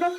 Hi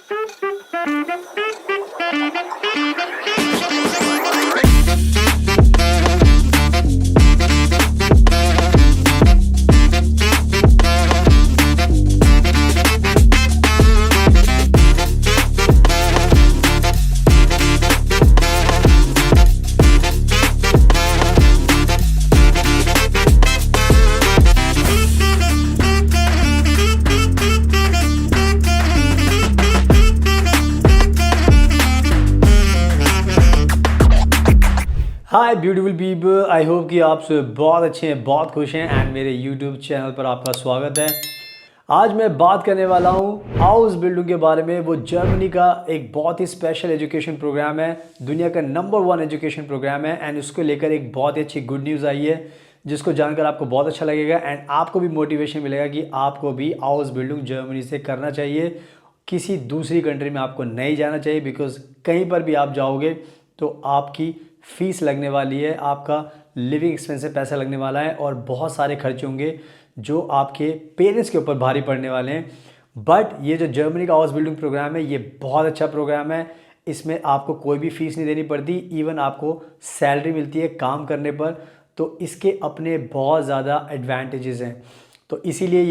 beautiful people, I hope कि आप सब बहुत अच्छे हैं, बहुत खुश हैं एंड मेरे यूट्यूब चैनल पर आपका स्वागत है। आज मैं बात करने वाला हूँ हाउस बिल्डिंग के बारे में। वो जर्मनी का एक बहुत ही स्पेशल एजुकेशन प्रोग्राम है, दुनिया का नंबर 1 एजुकेशन प्रोग्राम है एंड उसको लेकर एक बहुत ही अच्छी गुड न्यूज़ आई है जिसको जानकर आपको बहुत अच्छा लगेगा एंड आपको भी मोटिवेशन मिलेगा कि आपको भी हाउस बिल्डिंग जर्मनी से करना चाहिए। किसी दूसरी कंट्री में आपको नहीं जाना चाहिए, बिकॉज कहीं पर भी आप जाओगे तो आपकी फ़ीस लगने वाली है, आपका लिविंग एक्सपेंस से पैसा लगने वाला है और बहुत सारे खर्चे होंगे जो आपके पेरेंट्स के ऊपर भारी पड़ने वाले हैं। बट ये जो जर्मनी का हाउस बिल्डिंग प्रोग्राम है ये बहुत अच्छा प्रोग्राम है। इसमें आपको कोई भी फ़ीस नहीं देनी पड़ती, इवन आपको सैलरी मिलती है काम करने पर। तो इसके अपने बहुत ज़्यादा एडवांटेजेस हैं। तो इसीलिए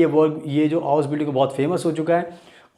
ये जो हाउस बिल्डिंग बहुत फेमस हो चुका है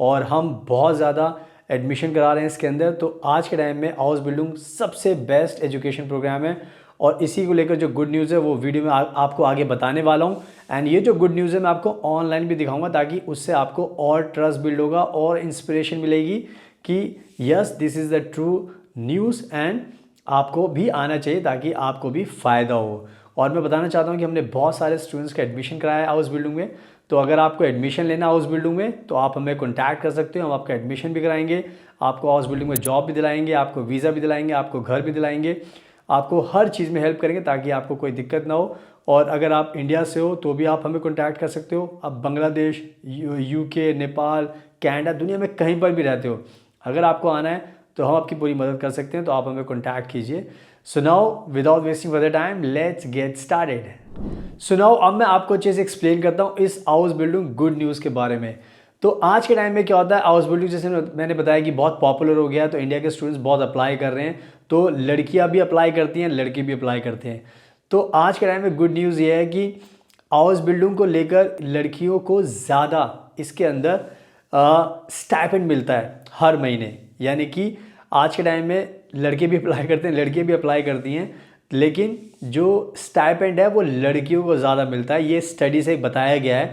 और हम बहुत ज़्यादा एडमिशन करा रहे हैं इसके अंदर। तो आज के टाइम में हाउस बिल्डिंग सबसे बेस्ट एजुकेशन प्रोग्राम है और इसी को लेकर जो गुड न्यूज़ है वो वीडियो में आपको आगे बताने वाला हूँ। एंड ये जो गुड न्यूज़ है मैं आपको ऑनलाइन भी दिखाऊंगा ताकि उससे आपको और ट्रस्ट बिल्ड होगा और इंस्पिरेशन मिलेगी कि yes this is the true news and आपको भी आना चाहिए ताकि आपको भी फ़ायदा हो। और मैं बताना चाहता हूँ कि हमने बहुत सारे स्टूडेंट्स का एडमिशन कराया है हाउस बिल्डिंग में। तो अगर आपको एडमिशन लेना हाउस बिल्डिंग में तो आप हमें कॉन्टैक्ट कर सकते हो, हम आपका एडमिशन भी कराएंगे, आपको हाउस बिल्डिंग में जॉब भी दिलाएंगे, आपको वीज़ा भी दिलाएंगे, आपको घर भी दिलाएंगे, आपको हर चीज़ में हेल्प करेंगे ताकि आपको कोई दिक्कत ना हो। और अगर आप इंडिया से हो तो भी आप हमें कॉन्टैक्ट कर सकते हो। आप बांग्लादेश, यूके, नेपाल, कनाडा, दुनिया में कहीं पर भी रहते हो, अगर आपको आना है तो हम आपकी पूरी मदद कर सकते हैं। तो आप हमें कॉन्टैक्ट कीजिए। So now without wasting further time let's get started. So now अब मैं आपको अच्छे से एक्सप्लेन करता हूँ इस हाउस बिल्डिंग गुड न्यूज़ के बारे में। तो आज के टाइम में क्या होता है, हाउस बिल्डिंग जैसे मैंने बताया कि बहुत पॉपुलर हो गया है, तो इंडिया के स्टूडेंट्स बहुत अप्लाई कर रहे हैं। तो लड़कियां भी अप्लाई करती हैं, लड़के भी अप्लाई करते हैं। तो आज के टाइम में गुड न्यूज़ ये है कि हाउस बिल्डिंग को लेकर लड़कियों को ज़्यादा इसके अंदर स्टाइपेंड मिलता है हर महीने। यानी कि आज के टाइम में लड़के भी अप्लाई करते हैं, लड़कियाँ भी अप्लाई करती हैं, लेकिन जो स्टाइपेंड है वो लड़कियों को ज़्यादा मिलता है। ये स्टडी से बताया गया है।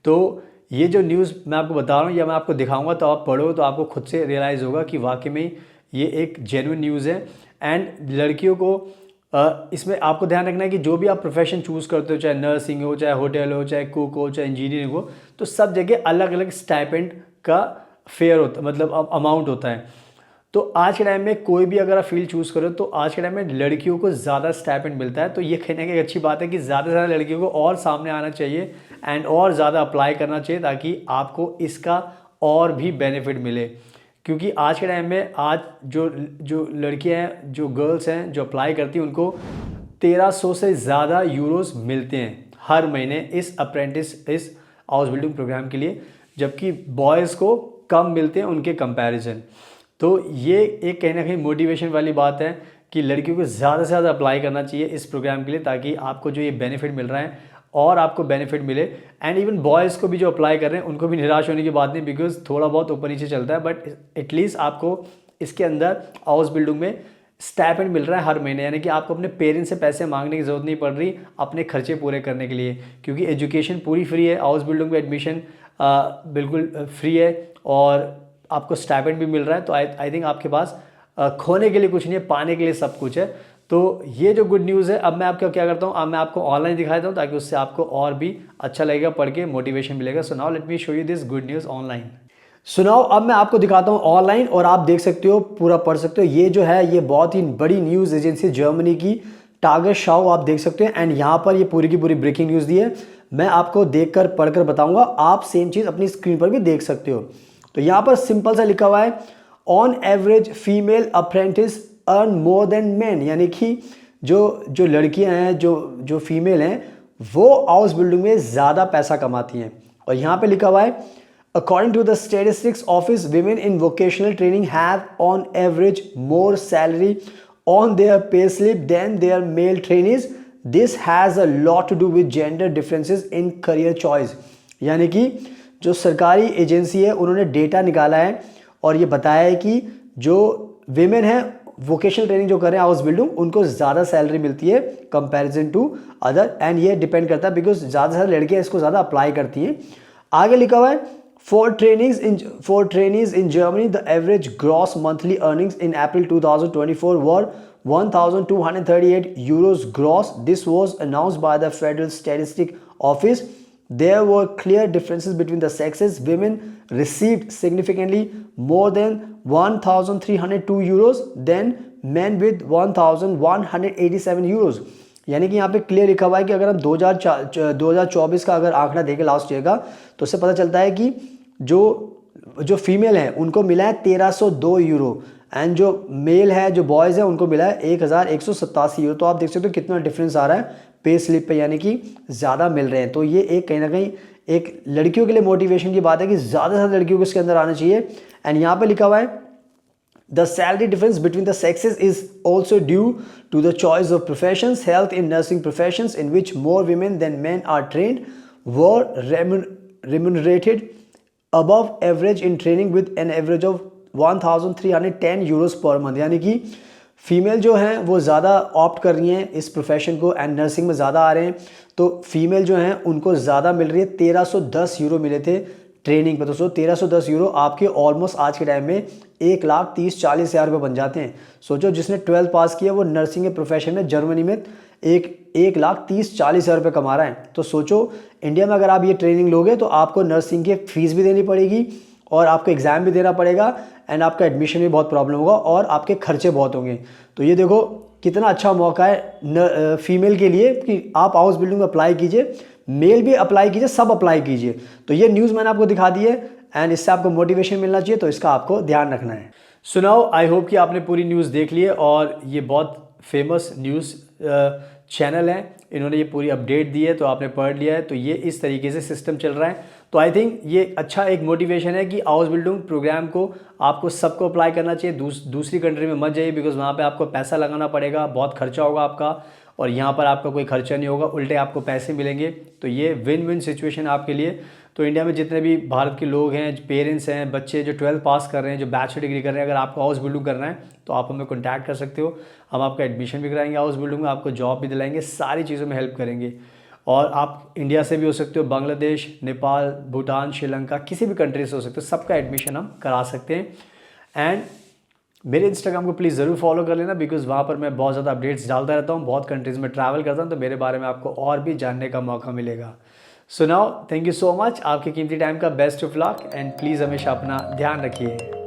तो ये जो न्यूज़ मैं आपको बता रहा हूँ या मैं आपको दिखाऊंगा तो आप पढ़ो तो आपको खुद से रियलाइज़ होगा कि वाकई में ये एक जेन्युइन न्यूज़ है। एंड लड़कियों को इसमें आपको ध्यान रखना है कि जो भी आप प्रोफेशन चूज़ करते हो, चाहे नर्सिंग हो, चाहे होटल हो, चाहे कुक हो, चाहे इंजीनियरिंग हो, तो सब जगह अलग अलग स्टाइपेंड का फेयर होता, मतलब अमाउंट होता है। तो आज के टाइम में कोई भी अगर आप फील्ड चूज़ करो तो आज के टाइम में लड़कियों को ज़्यादा स्टाइपेंड मिलता है। तो ये कहने की एक अच्छी बात है कि ज़्यादा से ज़्यादा लड़कियों को और सामने आना चाहिए एंड और ज़्यादा अप्लाई करना चाहिए ताकि आपको इसका और भी बेनिफिट मिले। क्योंकि आज के टाइम में आज जो लड़कियां हैं, जो गर्ल्स हैं जो अप्लाई करती हैं, उनको 1300 से ज़्यादा यूरोस मिलते हैं हर महीने इस हाउस बिल्डिंग प्रोग्राम के लिए, जबकि बॉयज़ को कम मिलते हैं उनके कंपैरिजन। तो ये एक कहीं ना कहीं मोटिवेशन वाली बात है कि लड़कियों को ज़्यादा से ज़्यादा अप्लाई करना चाहिए इस प्रोग्राम के लिए ताकि आपको जो ये बेनिफिट मिल रहा है और आपको बेनिफिट मिले। एंड इवन बॉयज़ को भी जो अप्लाई कर रहे हैं उनको भी निराश होने की बात नहीं, बिकॉज थोड़ा बहुत ऊपर नीचे चलता है, बट एटलीस्ट आपको इसके अंदर हाउस बिल्डिंग में स्टाइपेंड मिल रहा है हर महीने। यानी कि आपको अपने पेरेंट्स से पैसे मांगने की ज़रूरत नहीं पड़ रही अपने खर्चे पूरे करने के लिए, क्योंकि एजुकेशन पूरी फ्री है। हाउस बिल्डिंग में एडमिशन बिल्कुल फ्री है और आपको स्टाइपेंड भी मिल रहा है। तो आई थिंक आपके पास खोने के लिए कुछ नहीं है, पाने के लिए सब कुछ है। तो ये जो गुड न्यूज़ है, अब मैं आपको क्या करता हूँ, अब मैं आपको ऑनलाइन दिखा देता हूँ ताकि उससे आपको और भी अच्छा लगेगा, पढ़ के मोटिवेशन मिलेगा। So now let me show you this good news online. So now अब मैं आपको दिखाता हूँ ऑनलाइन और आप देख सकते हो, पूरा पढ़ सकते हो। ये जो है ये बहुत ही बड़ी न्यूज़ एजेंसी जर्मनी की टागेशाउ आप देख सकते हैं एंड यहाँ पर ये पूरी की पूरी ब्रेकिंग न्यूज़ दी है। मैं आपको देखकर पढ़कर बताऊँगा, आप सेम चीज़ अपनी स्क्रीन पर भी देख सकते हो। तो यहाँ पर सिंपल सा लिखा हुआ है, on average female apprentice earn more than man. यानी कि जो लड़कियां हैं, जो फीमेल हैं, वो हाउस बिल्डिंग में ज़्यादा पैसा कमाती हैं। और यहाँ पे लिखा हुआ है According to the statistics office, women in vocational training have on average more salary on their pay slip than their male trainees. This has a lot to do with gender differences in career choice. यानी कि जो सरकारी agency है उन्होंने data निकाला है और ये बताया है कि जो विमेन है वोकेशनल ट्रेनिंग जो कर रहे हैं हाउस बिल्डिंग उनको ज़्यादा सैलरी मिलती है कंपैरिजन टू अदर, एंड ये डिपेंड करता है बिकॉज ज़्यादा से ज़्यादा लड़कियाँ इसको ज़्यादा अप्लाई करती हैं. आगे लिखा हुआ है For trainees in Germany, the average gross monthly earnings in April 2024 were 1,238 euros gross. This was announced by the Federal Statistic Office. There were clear differences between the sexes. Women received significantly more than 1,302 euros than men with 1,187 euros. यानी कि यहाँ पे clear लिखा हुआ है कि अगर हम 2024 का अगर आंकड़ा देखें लास्ट ईयर का तो उससे पता चलता है कि जो फीमेल है उनको मिला है 1302 यूरो एंड जो मेल है जो बॉयज़ है उनको मिला है 1187 यूरो. तो आप देख सकते हो कितना डिफरेंस आ रहा है पे स्लिप पे, यानी कि ज़्यादा मिल रहे हैं. तो ये एक कहीं ना कहीं एक लड़कियों के लिए मोटिवेशन की बात है कि ज़्यादा से ज़्यादा लड़कियों को इसके अंदर आना चाहिए. एंड यहाँ पर लिखा हुआ है The salary difference between the sexes is also due to the choice of professions. Health in nursing professions in which more women than men are trained were remunerated above average in training with an average of 1,310 euros per month. यानी कि female जो हैं वो ज़्यादा opt कर रही हैं इस प्रोफेशन को एंड नर्सिंग में ज़्यादा आ रहे हैं. तो फीमेल जो हैं उनको ज़्यादा मिल रही है. 1310 यूरो मिले थे ट्रेनिंग पे. दोस्तों 1310 यूरो आपके ऑलमोस्ट आज के टाइम में 1,30,40,000 रुपये बन जाते हैं. सोचो जिसने 12th पास किया वो नर्सिंग के प्रोफेशन में जर्मनी में 1,30,40,000 रुपये कमा रहा है. तो सोचो इंडिया में अगर आप ये ट्रेनिंग लोगे तो आपको नर्सिंग की फीस भी देनी पड़ेगी और आपको एग्ज़ाम भी देना पड़ेगा एंड आपका एडमिशन भी बहुत प्रॉब्लम होगा और आपके खर्चे बहुत होंगे. तो ये देखो कितना अच्छा मौका है फीमेल के लिए कि आप हाउस बिल्डिंग में अप्लाई कीजिए, मेल भी अप्लाई कीजिए, सब अप्लाई कीजिए. तो ये न्यूज़ मैंने आपको दिखा दी है एंड इससे आपको मोटिवेशन मिलना चाहिए, तो इसका आपको ध्यान रखना है. सो नाउ आई होप कि आपने पूरी न्यूज़ देख ली है और ये बहुत फेमस न्यूज़ चैनल है, इन्होंने ये पूरी अपडेट दी है तो आपने पढ़ लिया है. तो ये इस तरीके से सिस्टम चल रहा है. तो आई थिंक ये अच्छा एक मोटिवेशन है कि हाउस बिल्डिंग प्रोग्राम को आपको सबको अप्लाई करना चाहिए. दूसरी कंट्री में मत जाइए बिकॉज वहाँ पे आपको पैसा लगाना पड़ेगा, बहुत खर्चा होगा आपका, और यहाँ पर आपका कोई खर्चा नहीं होगा, उल्टे आपको पैसे मिलेंगे. तो ये विन विन सिचुएशन आपके लिए. तो इंडिया में जितने भी भारत के लोग हैं, पेरेंट्स हैं, बच्चे जो 12th पास कर रहे हैं, जो बैचलर डिग्री कर रहे हैं, अगर आपको हाउस बिल्डिंग करना है तो आप हमें कॉन्टैक्ट कर सकते हो. हम आपका एडमिशन भी कराएंगे हाउस बिल्डिंग में, आपको जॉब भी दिलाएंगे, सारी चीज़ों में हेल्प करेंगे. और आप इंडिया से भी हो सकते हो, बांग्लादेश, नेपाल, भूटान, श्रीलंका, किसी भी कंट्री से हो सकते हो, सबका एडमिशन हम करा सकते हैं. एंड मेरे इंस्टाग्राम को प्लीज़ ज़रूर फॉलो कर लेना बिकॉज वहाँ पर मैं बहुत ज़्यादा अपडेट्स डालता रहता हूँ, बहुत कंट्रीज़ में ट्रैवल करता हूँ, तो मेरे बारे में आपको और भी जानने का मौका मिलेगा. So now thank you so much. आपके कीमती टाइम का best of luck and please हमेशा अपना ध्यान रखिए.